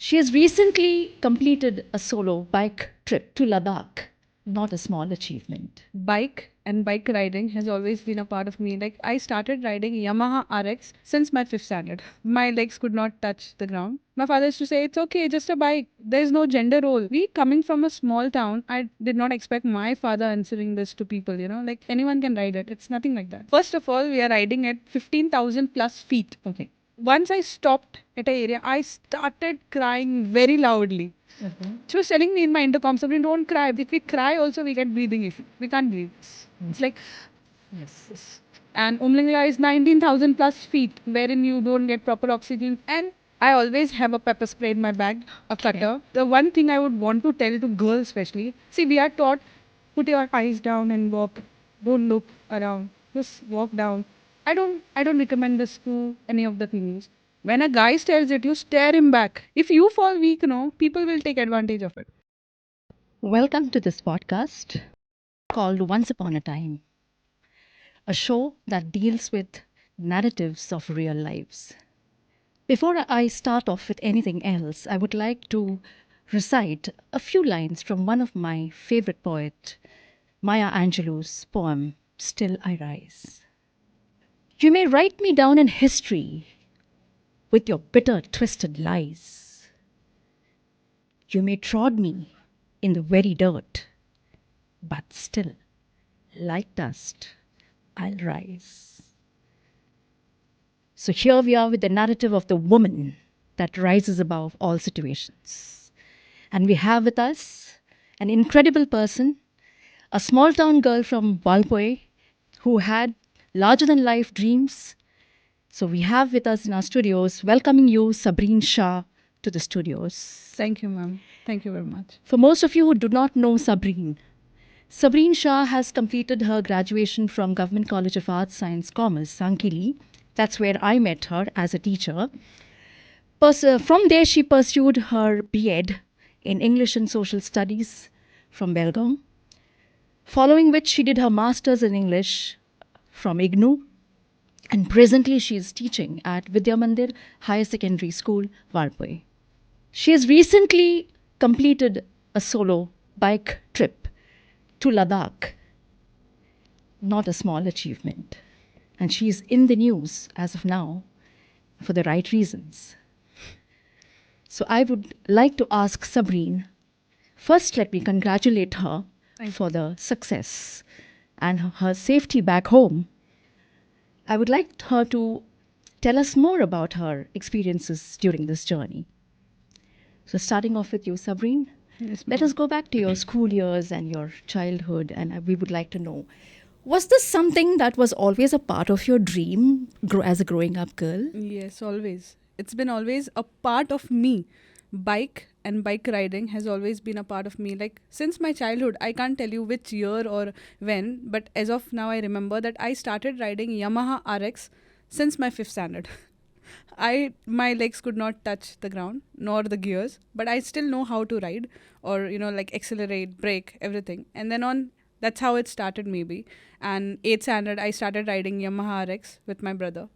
She has recently completed a solo bike trip to Ladakh. Not a small achievement. Bike and bike riding has always been a part of me. Like I started riding Yamaha RX since my fifth standard. My legs could not touch the ground. My father used to say, "It's okay, just a bike. There's no gender role." We coming from a small town, I did not expect my father answering this to people. Like anyone can ride it. It's nothing like that. First of all, we are riding at 15,000 plus feet. Okay. Once I stopped at an area, I started crying very loudly. She was telling me in my intercom, Sabrina, don't cry. If we cry, also we get breathing issue. We can't breathe. It's like, Yes. and Umlingla is 19,000 plus feet, wherein you don't get proper oxygen. And I always have a pepper spray in my bag, a cutter. The one thing I would want to tell to girls especially, see, we are taught, put your eyes down and walk. Don't look around. Just walk down. I don't recommend this to any of the females. When a guy stares at you, stare him back. If you fall weak, people will take advantage of it. Welcome to this podcast called Once Upon a Time, a show that deals with narratives of real lives. Before I start off with anything else, I would like to recite a few lines from one of my favorite poet, Maya Angelou's poem, Still I Rise. You may write me down in history with your bitter, twisted lies. You may trod me in the very dirt, but still, like dust, I'll rise. So here we are with the narrative of the woman that rises above all situations. And we have with us an incredible person, a small town girl from Valpoi who had larger than life dreams. So we have with us in our studios, welcoming you, Sabreen Shah, to the studios. Thank you, ma'am. Thank you very much. For most of you who do not know Sabreen, Sabreen Shah has completed her graduation from Government College of Arts, Science, Commerce, Sankili. That's where I met her as a teacher. From there, she pursued her B.Ed in English and Social Studies from Belgaum, following which she did her Masters in English from IGNU, and presently she is teaching at Vidya Mandir Higher Secondary School, Valpoi. She has recently completed a solo bike trip to Ladakh. Not a small achievement. And she is in the news as of now for the right reasons. So I would like to ask Sabreen, first let me congratulate her for the success and her safety back home. I would like her to tell us more about her experiences during this journey. So starting off with you, Sabreen, Yes, let ma'am. us go back to your school years and your childhood, and we would like to know, was this something that was always a part of your dream as a growing up girl? Yes, always. It's been always a part of me. Bike and bike riding has always been a part of me. Like since my childhood, I can't tell you which year or when, but as of now, I remember that I started riding Yamaha RX since my fifth standard. My legs could not touch the ground nor the gears, but I still know how to ride or like accelerate, brake, everything. And then on that's how it started maybe. And eighth standard, I started riding Yamaha RX with my brother.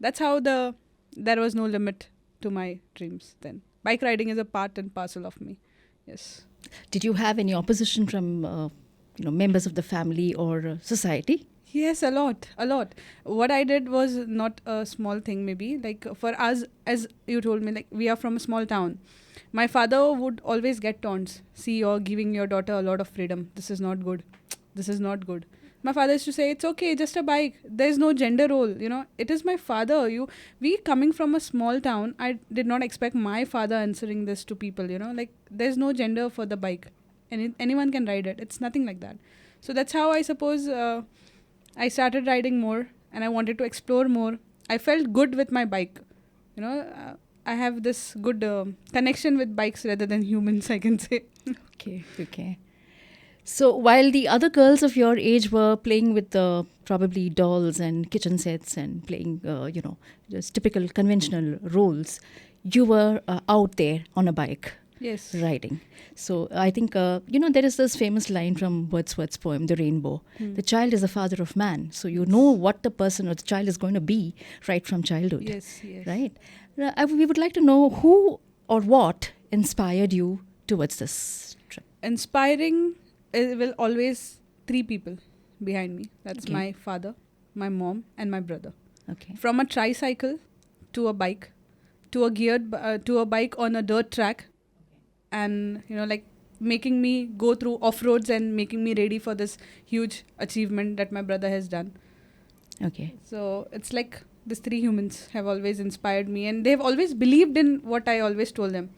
That's how there was no limit to my dreams then. Bike riding is a part and parcel of me. Yes. Did you have any opposition from members of the family or society? Yes, a lot, a lot. What I did was not a small thing, maybe. Like for us, as you told me, like we are from a small town. My father would always get taunts. See, you're giving your daughter a lot of freedom. This is not good. This is not good. My father used to say, "It's okay, just a bike. There's no gender role. It is my father. We coming from a small town. I did not expect my father answering this to people. Like there's no gender for the bike, and anyone can ride it. It's nothing like that. So that's how I suppose." I started riding more and I wanted to explore more. I felt good with my bike. I have this good connection with bikes rather than humans, I can say. Okay. So while the other girls of your age were playing with the probably dolls and kitchen sets and playing, just typical conventional roles, you were out there on a bike. Yes. Riding. So I think, there is this famous line from Wordsworth's poem, The Rainbow. The child is the father of man. So you know what the person or the child is going to be right from childhood. Yes. Right? We would like to know who or what inspired you towards this trip? Inspiring will always three people behind me. That's Okay. my father, my mom, and my brother. Okay. From a tricycle to a bike to a bike on a dirt track, and like making me go through off roads and making me ready for this huge achievement that my brother has done. Okay. So it's like these three humans have always inspired me, and they've always believed in what I always told them.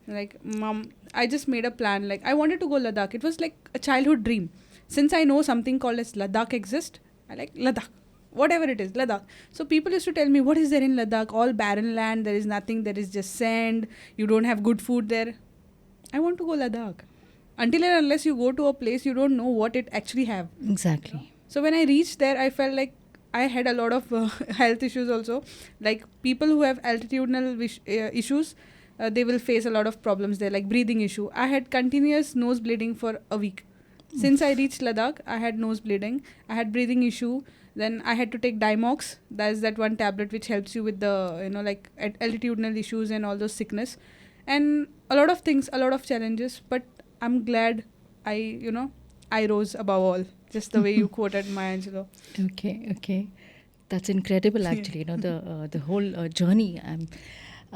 Like, Mom, I just made a plan. Like, I wanted to go Ladakh. It was like a childhood dream. Since I know something called as Ladakh exists, I like Ladakh. Whatever it is, Ladakh. So people used to tell me, what is there in Ladakh? All barren land. There is nothing. There is just sand. You don't have good food there. I want to go Ladakh. Until and unless you go to a place, you don't know what it actually have. Exactly. So when I reached there, I felt like I had a lot of health issues also. Like people who have altitudinal issues, they will face a lot of problems there, like breathing issue. I had continuous nose bleeding for a week. Since I reached Ladakh, I had nose bleeding. I had breathing issue. Then I had to take Dimox. That is that one tablet which helps you with the, like altitudinal issues and all those sickness. And a lot of things, a lot of challenges. But I'm glad I rose above all. Just the way you quoted Maya Angelou. Okay. That's incredible, actually. The whole journey.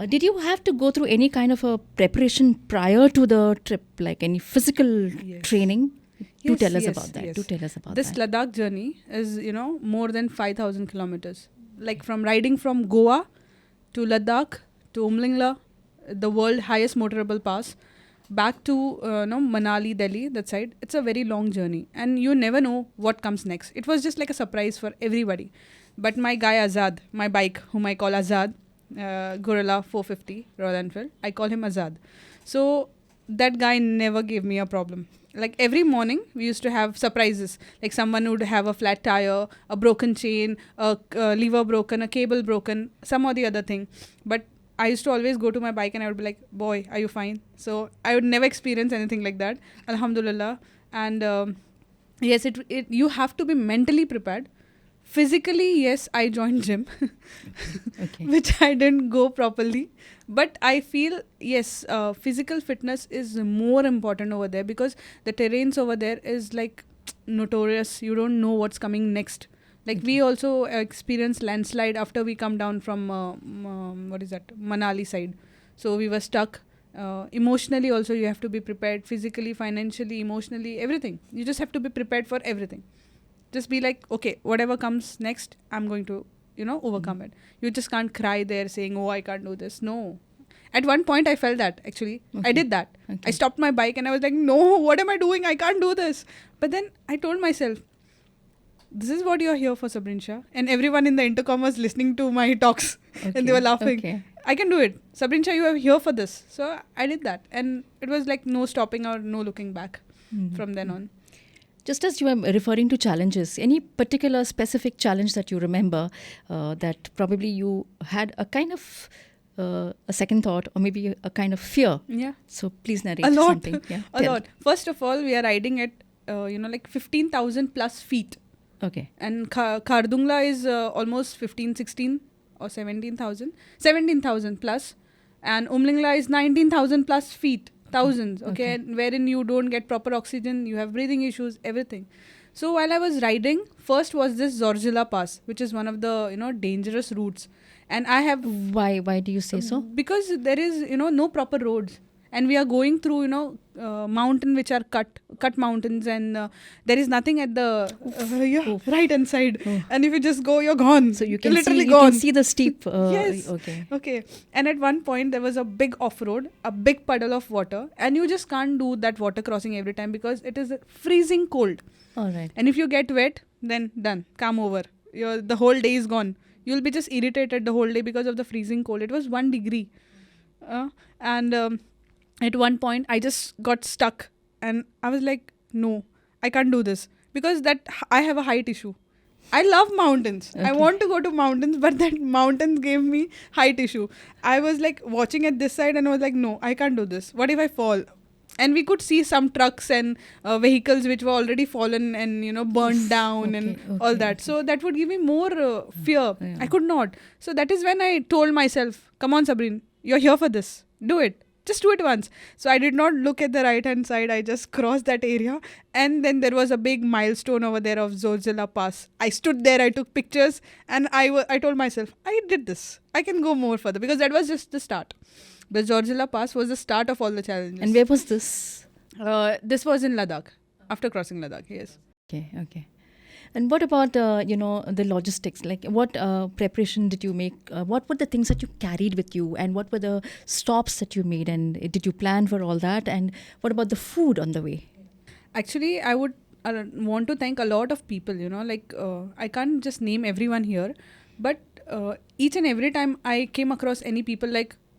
Did you have to go through any kind of a preparation prior to the trip, like any physical training? Do tell us about that. Yes. Do tell us about This that. Ladakh journey is, more than 5,000 kilometers. Like from riding from Goa to Ladakh to Umlingla, the world highest motorable pass, back to Manali, Delhi, that side. It's a very long journey, and you never know what comes next. It was just like a surprise for everybody. But my guy Azad, my bike, whom I call Azad, Gorilla 450 Royal Enfield, I call him Azad. So that guy never gave me a problem. Like every morning, we used to have surprises. Like someone would have a flat tire, a broken chain, a lever broken, a cable broken, some or the other thing. But I used to always go to my bike and I would be like, boy, are you fine? So I would never experience anything like that. Alhamdulillah. And yes, you have to be mentally prepared. Physically, yes, I joined gym, Okay. which I didn't go properly. But I feel, yes, physical fitness is more important over there because the terrains over there is like notorious. You don't know what's coming next. Like we also experienced landslide after we come down from Manali side. So we were stuck. Emotionally also you have to be prepared. Physically, financially, emotionally, everything. You just have to be prepared for everything. Just be like, okay, whatever comes next, I'm going to, overcome it. You just can't cry there saying, oh, I can't do this. No. At one point, I felt that, actually. I did that. Okay. I stopped my bike and I was like, no, what am I doing? I can't do this. But then I told myself, this is what you're here for, Sabrin Shah. And everyone in the intercom was listening to my talks and they were laughing. Okay. I can do it. Sabrin Shah, you are here for this. So I did that. And it was like no stopping or no looking back from then on. Just as you are referring to challenges, any particular specific challenge that you remember that probably you had a kind of a second thought or maybe a kind of fear? Yeah. So please narrate A lot. something. Yeah, A tell. lot. First of all, we are riding at, like 15,000 plus feet. Okay. And Khardungla is almost 15, 16 or 17,000. 17,000 plus. And Umlingla is 19,000 plus feet. Thousands, okay? And wherein you don't get proper oxygen, you have breathing issues, everything. So while I was riding, first was this Zorjila Pass, which is one of the, dangerous routes. And I have... Why do you say so? Because there is, no proper roads. And we are going through, mountain which are cut mountains, and there is nothing at the right hand side. And if you just go, you're gone. So you You're can literally see gone. you can see the steep. Yes. Okay. And at one point there was a big off-road, a big puddle of water, and you just can't do that water crossing every time because it is freezing cold. All right. And if you get wet, then done. Come over. The whole day is gone. You'll be just irritated the whole day because of the freezing cold. It was 1 degree. And at one point, I just got stuck. And I was like, no, I can't do this. Because I have a height issue. I love mountains. I want to go to mountains, but that mountains gave me height issue. I was like watching at this side and I was like, no, I can't do this. What if I fall? And we could see some trucks and vehicles which were already fallen and, burned down and all that. So that would give me more fear. Yeah. I could not. So that is when I told myself, come on, Sabrin, you're here for this. Do it. Just do it once. So I did not look at the right hand side. I just crossed that area. And then there was a big milestone over there of Zorzilla Pass. I stood there, I took pictures, and I told myself, I did this. I can go more further, because that was just the start. The Zorzilla Pass was the start of all the challenges. And where was this? This was in Ladakh. After crossing Ladakh, yes. Okay. And what about, the logistics? Like, what preparation did you make? What were the things that you carried with you? And what were the stops that you made? And did you plan for all that? And what about the food on the way? Actually, I would want to thank a lot of people, I can't just name everyone here, but each and every time I came across any people,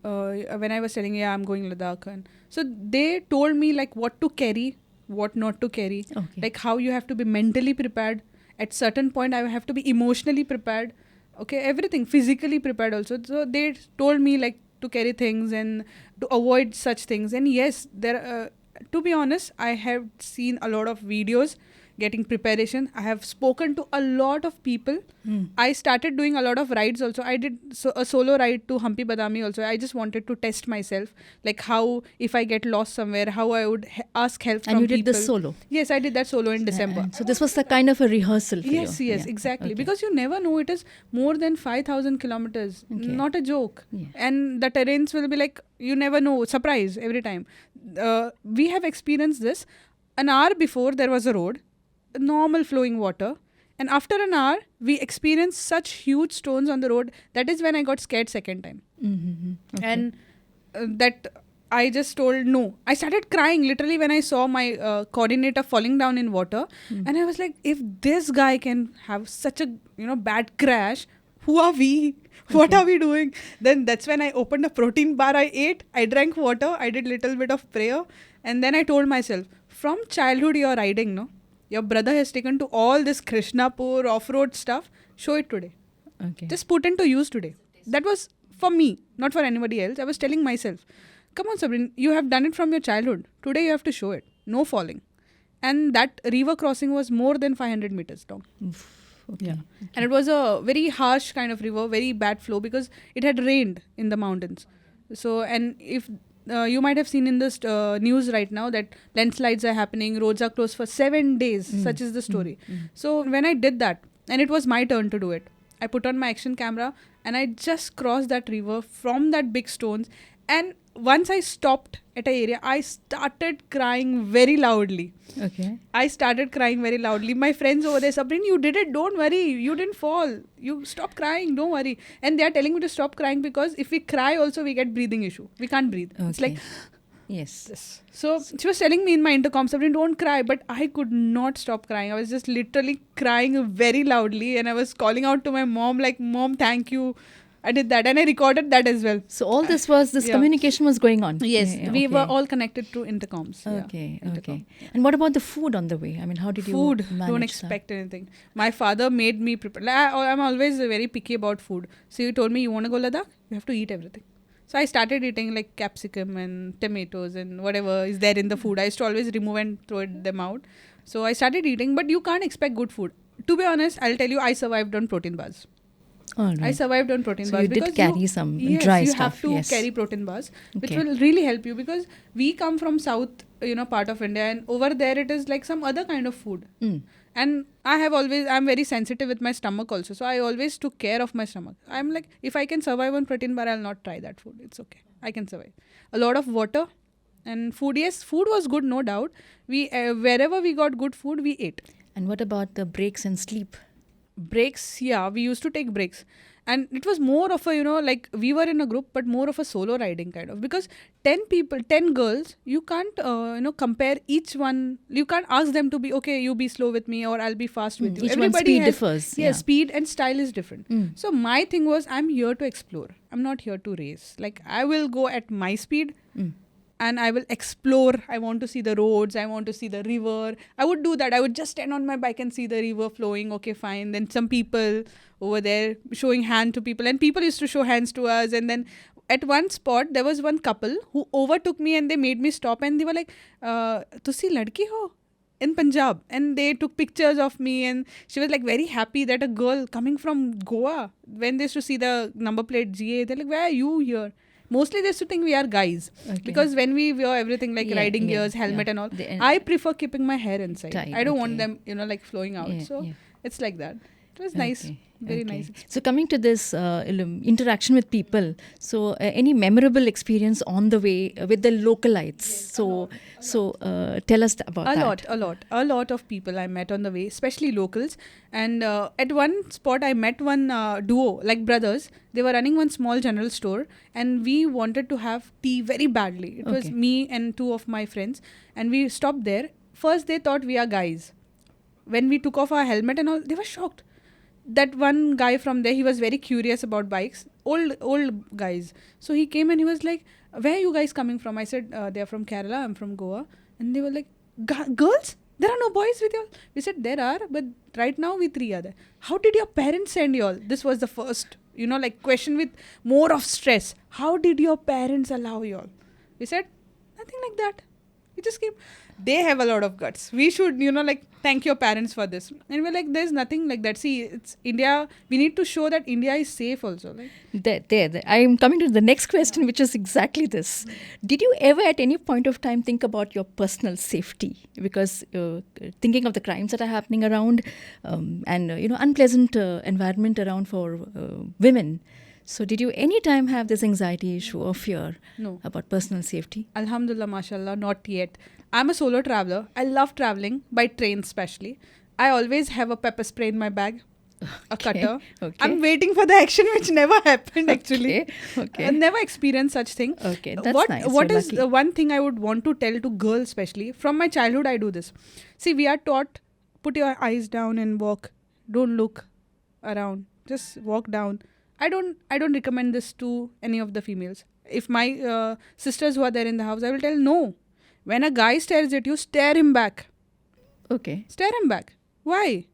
when I was telling, I'm going Ladakh, and so they told me like what to carry, what not to carry, like how you have to be mentally prepared. At certain point, I have to be emotionally prepared. Okay, everything, physically prepared also. So they told me like to carry things and to avoid such things. And yes, to be honest, I have seen a lot of videos getting preparation. I have spoken to a lot of people. I started doing a lot of rides also. I did a solo ride to Hampi Badami also. I just wanted to test myself, like how if I get lost somewhere, how I would ask help from people. And you did this solo? Yes, I did that solo in December. So this was the kind of a rehearsal for Yes, you? Yes, exactly. Okay. Because you never know, it is more than 5,000 kilometers. Okay. Not a joke. Yeah. And the terrains will be like, you never know, surprise every time. We have experienced this. An hour before, there was a road, normal flowing water, and after an hour we experienced such huge stones on the road. That is when I got scared second time. Okay. And that I just told no. I started crying literally when I saw my coordinator falling down in water. And I was like, if this guy can have such a bad crash, who are we? What are we doing? Then that's when I opened a protein bar. I ate, I drank water, I did little bit of prayer, and then I told myself, from childhood you're riding, no? Your brother has taken to all this Krishnapur off-road stuff. Show it today. Okay. Just put into use today. That was for me, not for anybody else. I was telling myself, come on, Sabrine, you have done it from your childhood. Today you have to show it. No falling. And that river crossing was more than 500 meters long. Okay. Yeah. Okay. And it was a very harsh kind of river, very bad flow, because it had rained in the mountains. So, and if you might have seen in this news right now that landslides are happening, roads are closed for 7 days. Such is the story. So when I did that, and it was my turn to do it, I put on my action camera and I just crossed that river from that big stones. And once I stopped at an area, I started crying very loudly. Okay. I started crying very loudly. My friends over there, Sabrine, you did it. Don't worry. You didn't fall. You stop crying. Don't worry. And they are telling me to stop crying because if we cry also, we get breathing issue. We can't breathe. Okay. It's like... Yes. So she was telling me in my intercom, Sabrine, don't cry. But I could not stop crying. I was just literally crying very loudly. And I was calling out to my mom like, Mom, thank you. I did that and I recorded that as well. So all this communication was going on? Yes. Yeah, we were all connected through intercoms. Okay. Okay. And what about the food on the way? I mean, how did you manage don't expect anything. My father made me prepare. I'm always very picky about food. So you told me you want to go Ladakh? You have to eat everything. So I started eating like capsicum and tomatoes and whatever is there in the food. I used to always remove and throw them out. So I started eating, but you can't expect good food. To be honest, I'll tell you, I survived on protein bars. Right. I survived on protein bars. So you did carry some dry stuff. Yes, you have to carry protein bars, which will really help you because we come from south, part of India, and over there it is like some other kind of food. And I'm very sensitive with my stomach also. So I always took care of my stomach. I'm like, if I can survive on protein bar, I'll not try that food. It's okay. I can survive. A lot of water and food. Yes, food was good, no doubt. We wherever we got good food, we ate. And what about the breaks and sleep? Breaks, yeah, we used to take breaks. And it was more of a, like we were in a group, but more of a solo riding kind of. Because 10 people, 10 girls, you can't, compare each one. You can't ask them to be, okay, you be slow with me or I'll be fast with you. Everybody differs. Yeah, speed and style is different. So my thing was, I'm here to explore. I'm not here to race. Like I will go at my speed. And I will explore. I want to see the roads. I want to see the river. I would do that. I would just stand on my bike and see the river flowing. Okay, fine. Then some people over there showing hand to people. And people used to show hands to us. And then at one spot, there was one couple who overtook me and they made me stop. And they were like, "Tusi ladki ho?" In Punjab. And they took pictures of me. And she was like very happy that a girl coming from Goa, when they used to see the number plate GA, they're like, why are you here? Mostly they used to think we are guys. Okay. Because when we wear everything like Yeah, riding yeah, gears, helmet yeah. and all, The- I prefer keeping my hair inside. Tight, I don't want okay. them, like flowing out. Yeah, So yeah. it's like that. It was nice. Okay, Very okay. nice. So coming to this interaction with people, so any memorable experience on the way with the localites? So tell us about that. A lot of people I met on the way, especially locals. And at one spot, I met one duo, like brothers. They were running one small general store, and we wanted to have tea very badly. It was Okay. me and two of my friends, and we stopped there. First, they thought we are guys. When we took off our helmet and all, they were shocked. That one guy from there, he was very curious about bikes. Old guys. So he came and he was like, "Where are you guys coming from?" I said, "They're from Kerala. I'm from Goa." And they were like, "Girls? There are no boys with you all?" We said, "There are, but right now we three are there." "How did your parents send you all?" This was the first, like question with more of stress. "How did your parents allow you all?" We said, "Nothing like that. We just came." They have a lot of guts. We should, thank your parents for this. And we're like, there's nothing like that. See, it's India. We need to show that India is safe also. Like, There. I'm coming to the next question, which is exactly this. Did you ever at any point of time think about your personal safety? Because thinking of the crimes that are happening around and, unpleasant environment around for women. So did you any time have this anxiety issue or fear no. about personal safety? Alhamdulillah, mashallah, not yet. I'm a solo traveler. I love traveling, by train especially. I always have a pepper spray in my bag, a cutter. Okay. I'm waiting for the action, which never happened actually. Okay. I never experienced such thing. Okay, that's what nice. What You're is lucky. the one thing I would want to tell to girls especially? From my childhood, I do this. See, we are taught, put your eyes down and walk. Don't look around. Just walk down. I don't recommend this to any of the females. If my sisters who are there in the house, I will tell no. When a guy stares at you, stare him back. Okay. Stare him back. Why?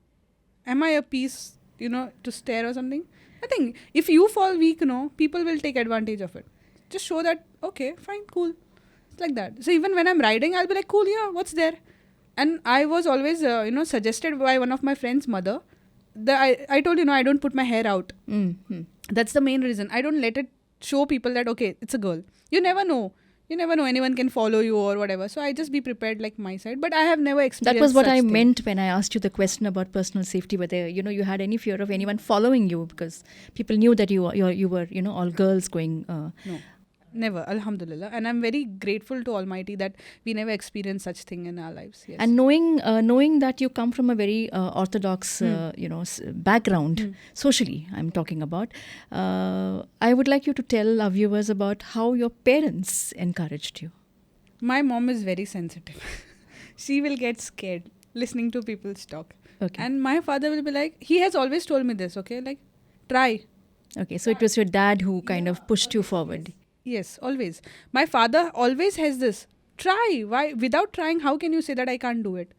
Am I a piece, to stare or something? I think if you fall weak, people will take advantage of it. Just show that, okay, fine, cool. It's like that. So even when I'm riding, I'll be like, cool, yeah, what's there? And I was always, suggested by one of my friend's mother. I told I don't put my hair out. Mm-hmm. That's the main reason. I don't let it show people that, okay, it's a girl. You never know. Anyone can follow you or whatever. So I just be prepared like my side. But I have never experienced That was what such I thing. meant when I asked you the question about personal safety, whether you had any fear of anyone following you, because people knew that you were all girls going. No, never. Alhamdulillah. And I'm very grateful to Almighty that we never experienced such thing in our lives. Yes. And knowing that you come from a very orthodox background, socially I'm talking about, I would like you to tell our viewers about how your parents encouraged you. My mom is very sensitive. She will get scared listening to people's talk. Okay. And my father will be like, he has always told me this, okay? Like, try. Okay, so it was your dad who kind of pushed you forward. Yes, always. My father always has this. Try. Why? Without trying, how can you say that I can't do it?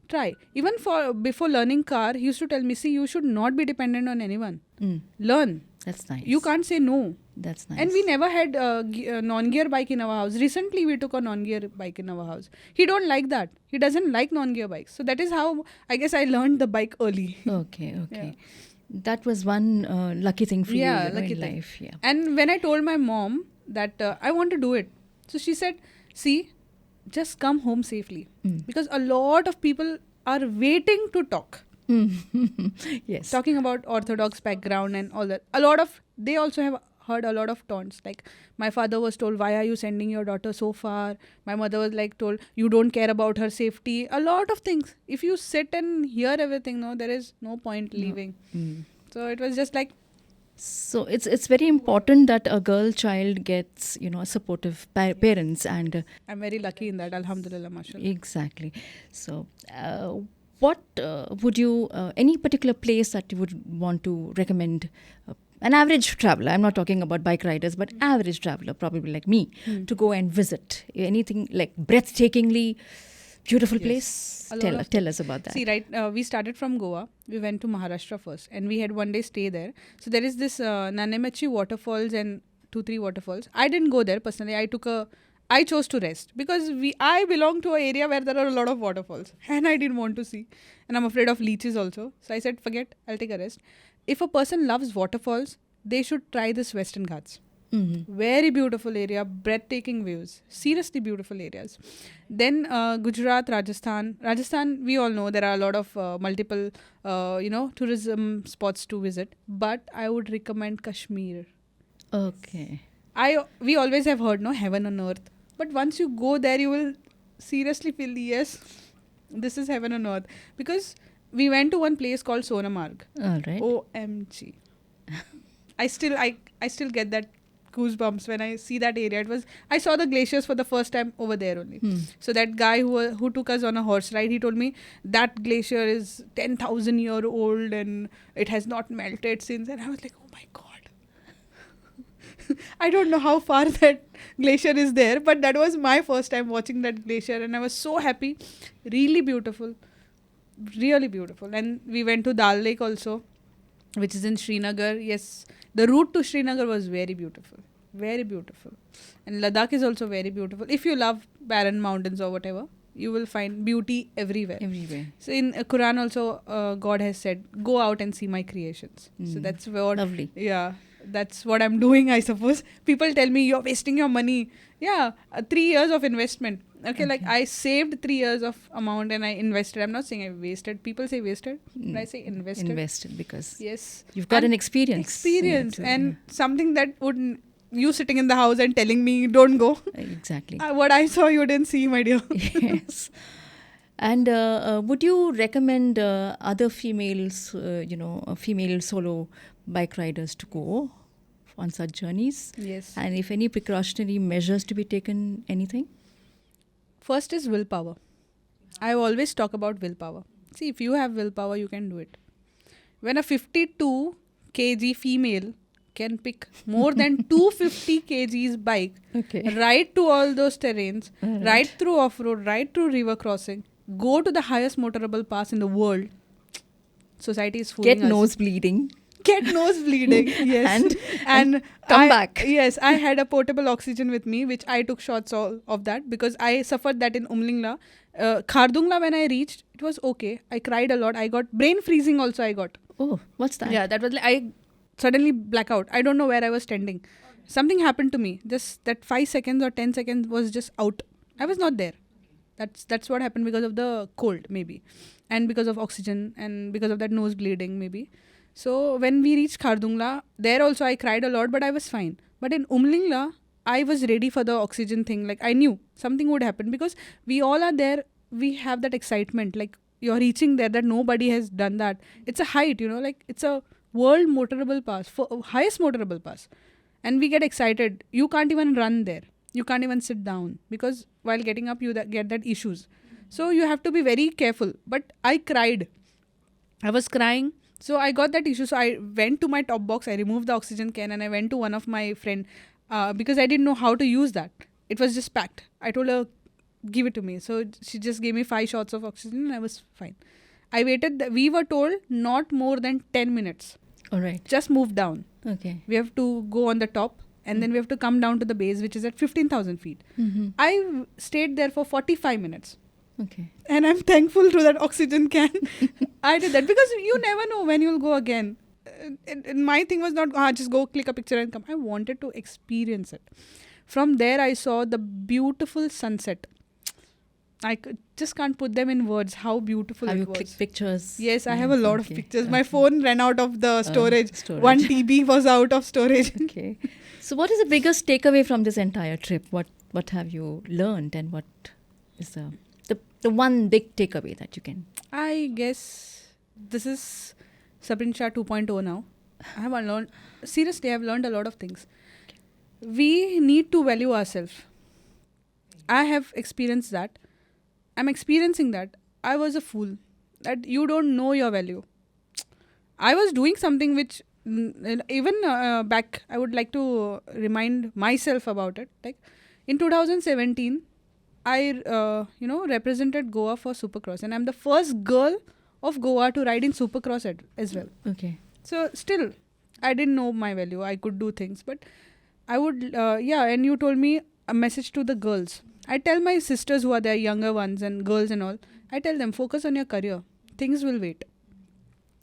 Try. Even before learning car, he used to tell me, see, you should not be dependent on anyone. Learn. That's nice. You can't say no. That's nice. And we never had a non-gear bike in our house. Recently, we took a non-gear bike in our house. He don't like that. He doesn't like non-gear bikes. So that is how, I guess, I learned the bike early. Okay. Yeah. That was one lucky thing for you lucky in thing. life. Yeah. And when I told my mom that I want to do it, so she said, see, just come home safely. Because a lot of people are waiting to talk. Yes. Talking about orthodox background and all that. They also have heard a lot of taunts. Like, my father was told, why are you sending your daughter so far? My mother was told, you don't care about her safety. A lot of things. If you sit and hear everything, there is no point leaving. So it was just like, so it's very important that a girl child gets supportive parents, and I'm very lucky in that. Alhamdulillah, mashallah. exactly. So what would you any particular place that you would want to recommend an average traveler, I'm not talking about bike riders, but average traveler, probably like me, to go and visit? Anything like breathtakingly beautiful place? Tell us about that. See, we started from Goa. We went to Maharashtra first, and we had one day stay there. So there is this Nanemachi waterfalls and 2-3 waterfalls. I didn't go there personally. I chose to rest because I belong to an area where there are a lot of waterfalls, and I didn't want to see. And I'm afraid of leeches also. So I said, forget, I'll take a rest. If a person loves waterfalls, they should try this Western Ghats. Very beautiful area, breathtaking views, seriously beautiful areas. Then Gujarat, Rajasthan. Rajasthan, we all know there are a lot of multiple, tourism spots to visit. But I would recommend Kashmir. Okay. We always have heard, no, heaven on earth. But once you go there, you will seriously feel, yes, this is heaven on earth. Because we went to one place called Sonamarg. All right. OMG. I still get that goosebumps when I see that area. I saw the glaciers for the first time over there only. So that guy who took us on a horse ride, he told me that glacier is 10,000-year old and it has not melted since. And I was like, oh my god. I don't know how far that glacier is there, but that was my first time watching that glacier and I was so happy. Really beautiful. Really beautiful. And we went to Dal Lake also, which is in Srinagar. Yes, the route to Srinagar was very beautiful. Very beautiful. And Ladakh is also very beautiful. If you love barren mountains or whatever, you will find beauty everywhere. Everywhere. So in Quran also, God has said, go out and see my creations. So that's what... Lovely. Yeah, that's what I'm doing, I suppose. People tell me, you're wasting your money. Yeah, 3 years of investment. Okay, like I saved 3 years of amount and I invested. I'm not saying I wasted. People say wasted, but I say invested. Invested because Yes. you've got And an experience. Experience. Yeah, And something that would... You sitting in the house and telling me, don't go. exactly. What I saw, you didn't see, my dear. Yes. And would you recommend other females, female solo bike riders to go on such journeys? Yes. And if any precautionary measures to be taken, anything? First is willpower. I always talk about willpower. See, if you have willpower, you can do it. When a 52 kg female can pick more than 250 kgs bike, ride to all those terrains, ride through off-road, ride through river crossing, go to the highest motorable pass in the world, society is fooling us. Get nose bleeding. Get nose bleeding, yes. And come back. Yes, I had a portable oxygen with me, which I took shots of that because I suffered that in Umlingla. Khardungla, when I reached, it was okay. I cried a lot. I got brain freezing also I got. Oh, what's that? Yeah, that was like, I suddenly black out. I don't know where I was standing. Something happened to me. Just that 5 seconds or 10 seconds was just out. I was not there. That's what happened because of the cold, maybe. And because of oxygen and because of that nose bleeding, maybe. So when we reached Khardungla, there also I cried a lot, but I was fine. But in Umlingla, I was ready for the oxygen thing. Like I knew something would happen because we all are there. We have that excitement. Like you're reaching there that nobody has done that. It's a height, like it's a world motorable pass, highest motorable pass. And we get excited. You can't even run there. You can't even sit down because while getting up, you get that issues. So you have to be very careful. But I cried. I was crying. So I got that issue. So I went to my top box. I removed the oxygen can and I went to one of my friend because I didn't know how to use that. It was just packed. I told her, give it to me. So she just gave me 5 shots of oxygen and I was fine. I waited. We were told not more than 10 minutes. All right. Just move down. Okay. We have to go on the top and then we have to come down to the base, which is at 15,000 feet. Mm-hmm. I stayed there for 45 minutes. Okay. And I'm thankful to that oxygen can. I did that because you never know when you'll go again. My thing was not, just go click a picture and come. I wanted to experience it. From there, I saw the beautiful sunset. I just can't put them in words how beautiful Have it you was. clicked pictures? Yes, I have a lot of pictures. My Okay. phone ran out of the storage. 1 storage. TB was out of storage. Okay. So what is the biggest takeaway from this entire trip? What have you learned and what is the one big takeaway that you can? I guess this is Sabrin Shah 2.0 now. I have learned, seriously, I've learned a lot of things. We need to value ourselves. I have experienced that. I'm experiencing that. I was a fool. That you don't know your value. I was doing something which even back, I would like to remind myself about it. Like in 2017, I represented Goa for Supercross and I'm the first girl of Goa to ride in Supercross as well. Okay. So still, I didn't know my value. I could do things, but I would, and you told me a message to the girls. I tell my sisters who are there, younger ones and girls and all, I tell them, focus on your career. Things will wait.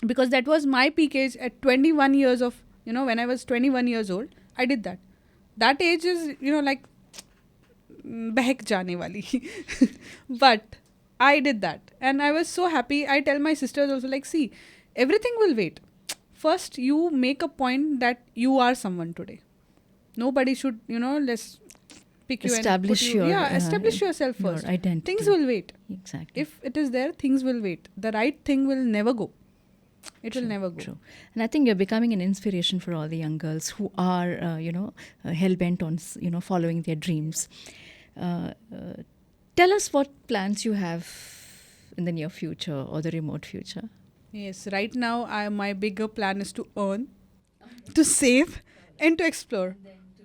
Because that was my peak age at 21 years of, when I was 21 years old, I did that. That age is, like behek jane wali. But I did that and I was so happy. I tell my sisters also, like, see, everything will wait. First, you make a point that you are someone today. Nobody should, let's pick you Establish and put you, your, establish yourself your first. identity. Things will wait. Exactly. If it is there, things will wait. The right thing will never go. It will True, never go. True. And I think you're becoming an inspiration for all the young girls who are, hell-bent on, following their dreams. Tell us what plans you have in the near future or the remote future. Yes, right now my bigger plan is to earn, to save, and to explore.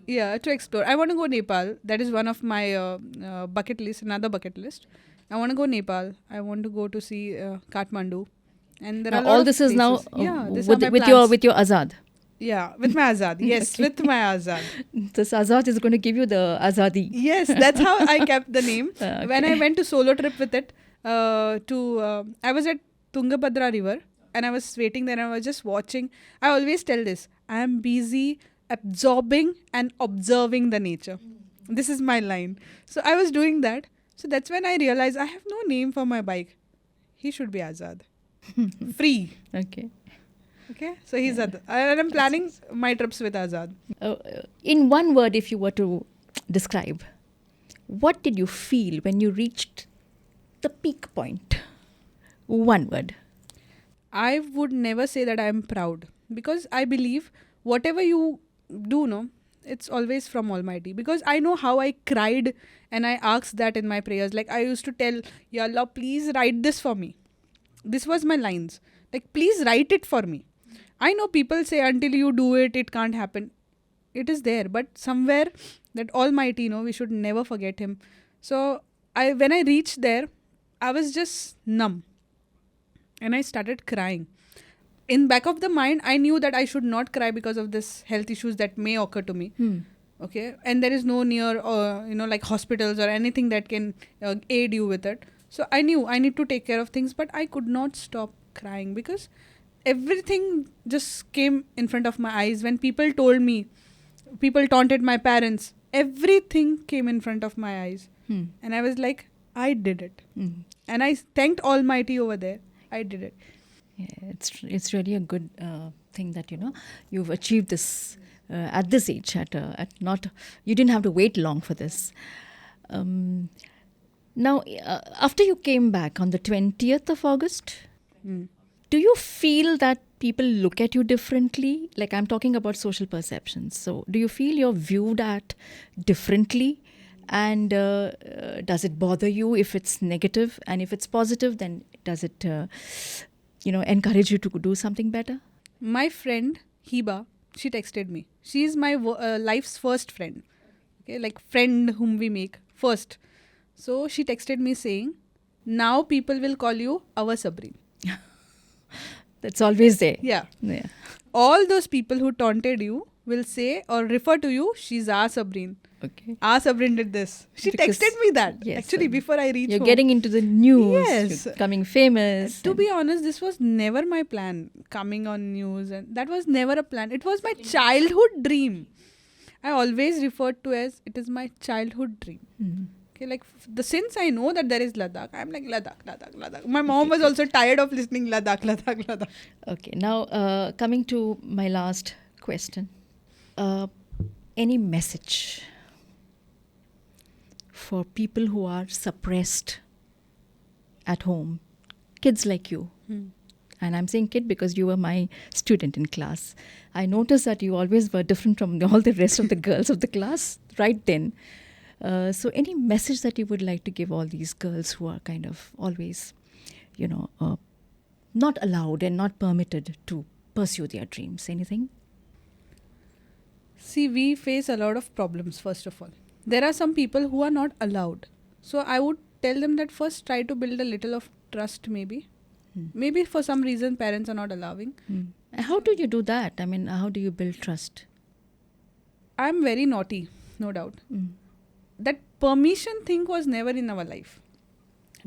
Yeah, to explore. I want to go Nepal. That is one of my bucket list, another bucket list. I want to go Nepal. I want to go to see Kathmandu. And there are a lot All of this is now places. Yeah, these are my with plans. your Azad. Yeah, with my Azad. Yes, Okay. with my Azad. This Azad is going to give you the Azadi. Yes, that's how I kept the name. Okay. When I went to solo trip with it, I was at Tungabhadra River and I was waiting there and I was just watching. I always tell this, I am busy absorbing and observing the nature. This is my line. So I was doing that. So that's when I realized I have no name for my bike. He should be Azad. Free. Okay. Okay, so he's Azad. And I'm planning my trips with Azad. In one word, if you were to describe, what did you feel when you reached the peak point? One word. I would never say that I am proud because I believe whatever you do, no, it's always from Almighty. Because I know how I cried and I asked that in my prayers. Like I used to tell, Ya Allah, please write this for me. This was my lines. Like, please write it for me. I know people say until you do it, it can't happen. It is there, but somewhere that Almighty, we should never forget Him. So when I reached there, I was just numb. And I started crying. In back of the mind, I knew that I should not cry because of this health issues that may occur to me. Okay, and there is no near, like hospitals or anything that can aid you with it. So I knew I need to take care of things, but I could not stop crying because everything just came in front of my eyes. When people told me, people taunted my parents, everything came in front of my eyes. And I was like, I did it. And I thanked Almighty over there. I did it. Yeah, it's really a good thing that you've achieved this at this age. You didn't have to wait long for this. Now, after you came back on the 20th of August, do you feel that people look at you differently? Like I'm talking about social perceptions. So, do you feel you're viewed at differently? And does it bother you if it's negative? And if it's positive, then does it, encourage you to do something better? My friend, Hiba, she texted me. She is my life's first friend. Okay, like friend whom we make first. So she texted me saying, now people will call you our Sabreen. That's always there. Yeah. Yeah. All those people who taunted you will say or refer to you, she's our Sabreen. Okay. Our Sabreen did this. She Because- texted me that. Yes, Actually, before I reached You're home. getting into the news. Yes. You're becoming famous. To be honest, this was never my plan, coming on news, and that was never a plan. It was my childhood dream. I always referred to as it is my childhood dream. Okay, like since I know that there is Ladakh, I'm like Ladakh. My mom was also tired of listening Ladakh. Okay, now coming to my last question. Any message for people who are suppressed at home, kids like you? And I'm saying kid because you were my student in class. I noticed that you always were different from all the rest of the girls of the class right then. So any message that you would like to give all these girls who are kind of always, not allowed and not permitted to pursue their dreams? Anything? See, we face a lot of problems, first of all. There are some people who are not allowed. So I would tell them that first try to build a little of trust maybe. Maybe for some reason parents are not allowing. How do you do that? I mean, how do you build trust? I'm very naughty, no doubt. That permission thing was never in our life.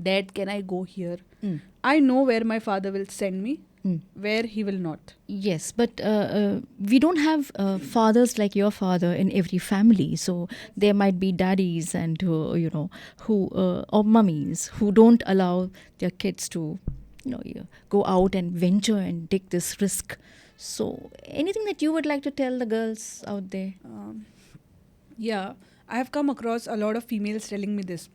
Dad, can I go here? I know where my father will send me. where he will not. Yes, but we don't have fathers like your father in every family. So there might be daddies and who or mummies who don't allow their kids to go out and venture and take this risk. So anything that you would like to tell the girls out there? Yeah, I have come across a lot of females telling me this.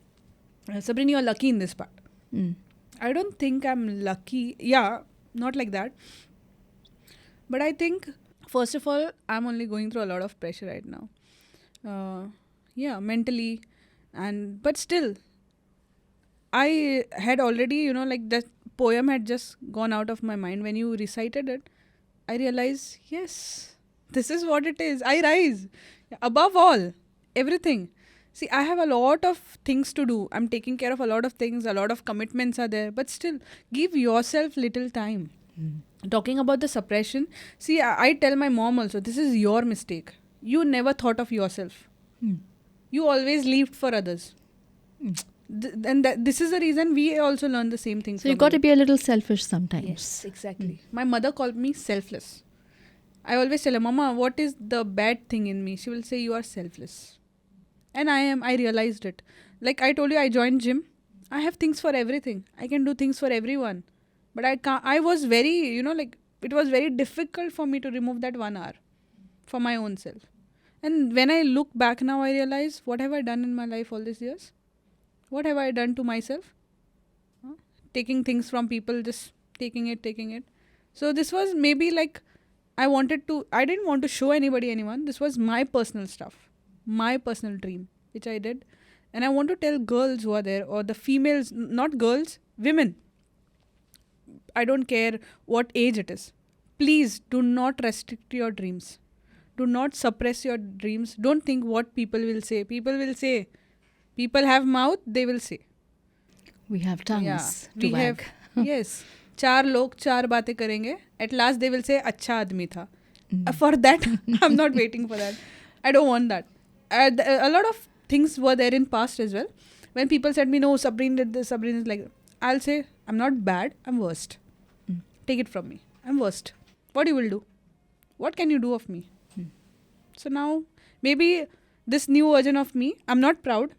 Sabrina, you're lucky in this part. Mm. I don't think I'm lucky. Yeah, not like that. But I think, first of all, I'm only going through a lot of pressure right now. Yeah, mentally. But still, I had already, like that poem had just gone out of my mind. When you recited it, I realized, yes, this is what it is. I rise. Above all, everything. See, I have a lot of things to do. I'm taking care of a lot of things. A lot of commitments are there. But still, give yourself little time. Talking about the suppression, see, I tell my mom also, this is your mistake. You never thought of yourself. You always lived for others. This is the reason we also learn the same thing. So you got to be a little selfish sometimes. Yes, exactly. My mother called me selfless. I always tell her, Mama, what is the bad thing in me? She will say, you are selfless. And I realized it. Like I told you, I joined gym. I have things for everything. I can do things for everyone. But I can't, I was very, it was very difficult for me to remove that 1 hour for my own self. And when I look back now, I realize, what have I done in my life all these years? What have I done to myself? Taking things from people, just taking it. So this was maybe like, I didn't want to show anyone. This was my personal stuff, my personal dream, which I did. And I want to tell girls who are there, or the females, not girls, women. I don't care what age it is. Please do not restrict your dreams. Do not suppress your dreams. Don't think what people will say. People will say. People have mouth, they will say. We have tongues to we wag. have, yes. 4 लोग 4 बातें करेंगे. At last they will say, अच्छा आदमी था. For that, I'm not waiting for that. I don't want that. A lot of things were there in past as well. When people said me, no, Sabrina did this, Sabrina is like, I'll say, I'm not bad, I'm worst. Take it from me. I'm worst. What you will do? What can you do of me? So now, maybe this new version of me, I'm not proud.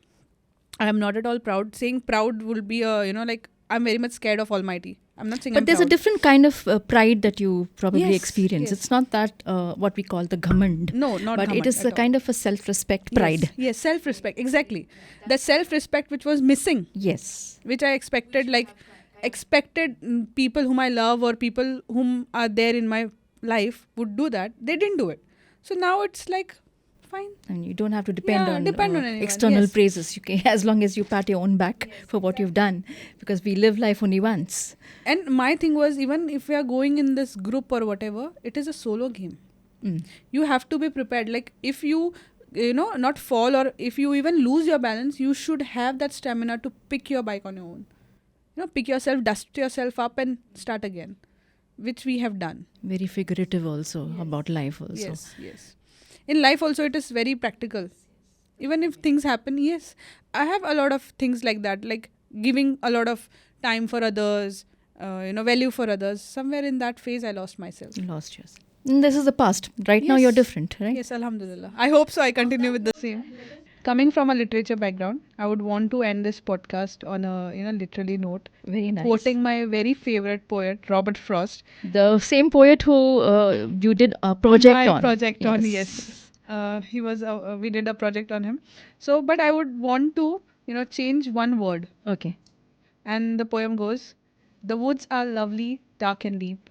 I am not at all proud. Saying proud will be I'm very much scared of Almighty. I'm not saying But I'm there's proud. a different kind of pride that you probably Yes, experience. yes. It's not that what we call the ghamand. No, not But it ghamand is a at all. kind of a self-respect pride. Yes, self-respect. Exactly. The self-respect which was missing, Yes. which I expected, people whom I love or people whom are there in my life would do that. They didn't do it. So now it's like, fine. And you don't have to depend Yeah, on, depend on anyone, external yes. praises. You can, as long as you pat your own back for what you've done, because we live life only once. And my thing was, even if we are going in this group or whatever, it is a solo game. You have to be prepared. Like if you not fall, or if you even lose your balance, you should have that stamina to pick your bike on your own. Pick yourself, dust yourself up and start again, which we have done. Very figurative also about life also. Yes. In life also, it is very practical. Even if things happen, yes, I have a lot of things like that, like giving a lot of time for others, value for others. Somewhere in that phase, I lost myself. You lost yourself. And this is the past. Right now you're Yes. different, right? Yes, Alhamdulillah. I hope so. I continue with the same. Coming from a literature background, I would want to end this podcast on a literary note, Very nice. quoting my very favorite poet, Robert Frost. The same poet who you did a project My on. project on, yes. He was. We did a project on him. So, but I would want to, change one word. Okay. And the poem goes, "The woods are lovely, dark and deep,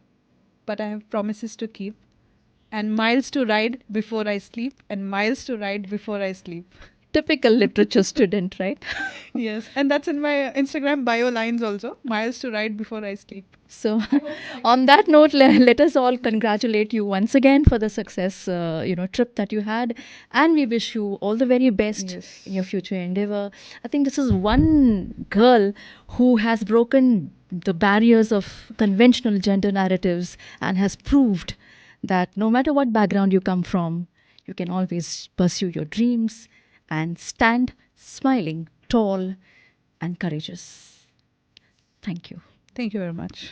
but I have promises to keep, and miles to ride before I sleep, and miles to ride before I sleep." Typical literature student, right? Yes, and that's in my Instagram bio lines also. Miles to ride before I sleep. So, on that note, let us all congratulate you once again for the success, trip that you had, and we wish you all the very best Yes. in your future endeavor. I think this is one girl who has broken the barriers of conventional gender narratives and has proved that no matter what background you come from, you can always pursue your dreams and stand smiling, tall, and courageous. Thank you. Thank you very much.